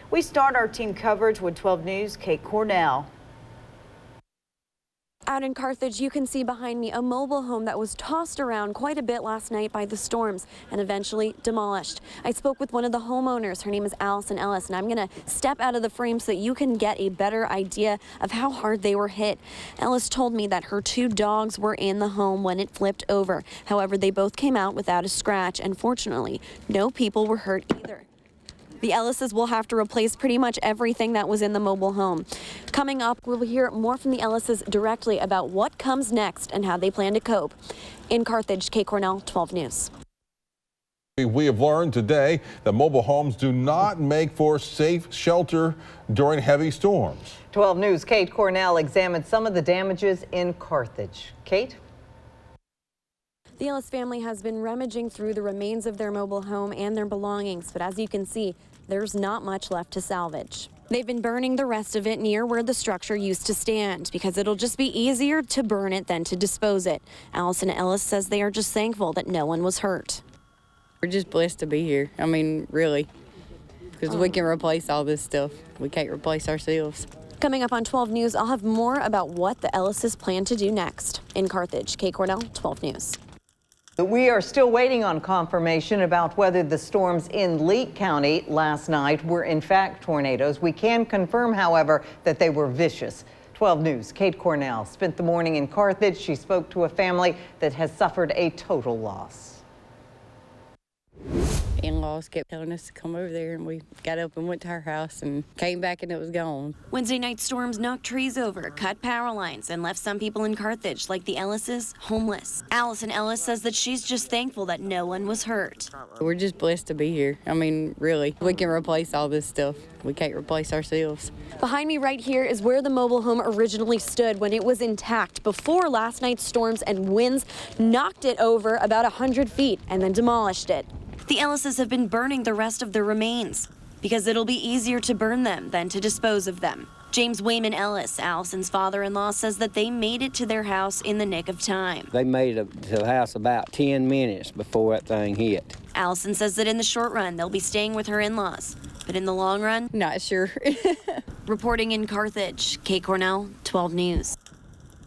We start our team coverage with 12 News' Kate Cornell. Out in Carthage, you can see behind me a mobile home that was tossed around quite a bit last night by the storms and eventually demolished. I spoke with one of the homeowners. Her name is Allison Ellis, and I'm going to step out of the frame so that you can get a better idea of how hard they were hit. Ellis told me that her 2 dogs were in the home when it flipped over. However, they both came out without a scratch, and fortunately, no people were hurt either. The Ellises will have to replace pretty much everything that was in the mobile home. Coming up, we'll hear more from the Ellises directly about what comes next and how they plan to cope. In Carthage, Kate Cornell, 12 News. We have learned today that mobile homes do not make for safe shelter during heavy storms. 12 News' Kate Cornell examined some of the damages in Carthage. Kate? The Ellis family has been rummaging through the remains of their mobile home and their belongings, but as you can see, there's not much left to salvage. They've been burning the rest of it near where the structure used to stand because it'll just be easier to burn it than to dispose it. Allison Ellis says they are just thankful that no one was hurt. We're just blessed to be here. I mean, really, because we can replace all this stuff. We can't replace ourselves. Coming up on 12 News, I'll have more about what the Ellises plan to do next. In Carthage, Kate Cornell, 12 News. We are still waiting on confirmation about whether the storms in Leake County last night were in fact tornadoes. We can confirm, however, that they were vicious. 12 News' Kate Cornell spent the morning in Carthage. She spoke to a family that has suffered a total loss. In-laws kept telling us to come over there, and we got up and went to our house and came back and it was gone. Wednesday night storms knocked trees over, cut power lines, and left some people in Carthage, like the Ellises, homeless. Allison Ellis says that she's just thankful that no one was hurt. We're just blessed to be here. I mean, really, we can replace all this stuff. We can't replace ourselves. Behind me right here is where the mobile home originally stood when it was intact before last night's storms and winds knocked it over about 100 feet and then demolished it. The Ellises have been burning the rest of their remains because it'll be easier to burn them than to dispose of them. James Wayman Ellis, Allison's father-in-law, says that they made it to their house in the nick of time. They made it to the house about 10 minutes before that thing hit. Allison says that in the short run, they'll be staying with her in-laws. But in the long run, Not sure. reporting in Carthage, Kate Cornell, 12 News.